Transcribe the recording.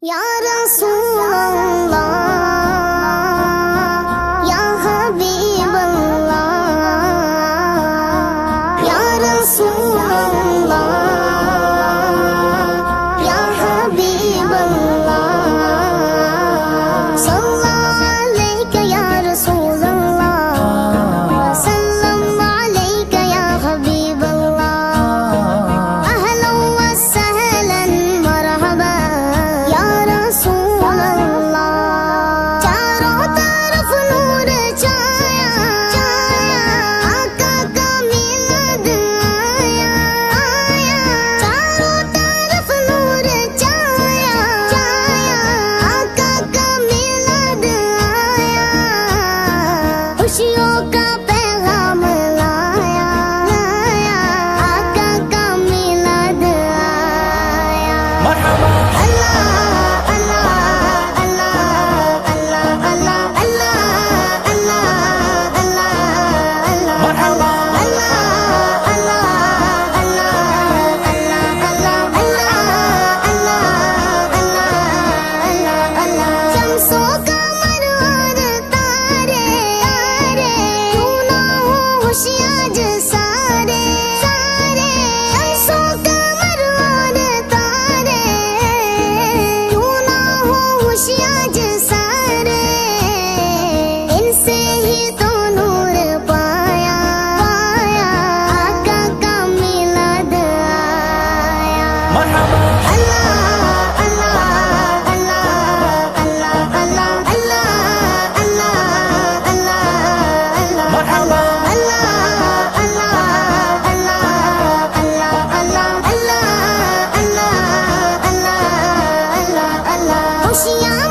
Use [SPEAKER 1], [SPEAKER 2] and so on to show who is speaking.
[SPEAKER 1] یا رسول اللہ یا حبیب اللہ یا رسول اللہ یا حبیب اللہ صلی اللہ علیک یا رسول اللہ صلی اللہ علیک یا حبیب اللہ اہلا وسہلا مرحبا یا رسول اللہ چاروں طرف نور چھایا آقا کا میلاد آیا چاروں طرف نور چھایا آقا کا میلاد آیا خوشیوں کا پیغام لایا آقا کا میلاد آیا
[SPEAKER 2] مرحبا
[SPEAKER 1] اللہ اللہ اللہ اللہ اللہ اللہ اللہ اللہ اللہ
[SPEAKER 2] مرحبا
[SPEAKER 1] اللہ اللہ اللہ اللہ اللہ اللہ شمسوں کا مرور تارے کیوں نہ ہو ہوشیار سارے شمسوں کا مرور تارے کیوں نہ ہو ہوشیار سارے ان سے ہی تو نور پایا آقا کا میلاد آیا
[SPEAKER 2] مرحبا
[SPEAKER 1] اللہ اللہ اللہ اللہ اللہ اللہ اللہ اللہ
[SPEAKER 2] مرحبا
[SPEAKER 1] اللہ اللہ اللہ اللہ اللہ اللہ اللہ اللہ اللہ اللہ خوشیاں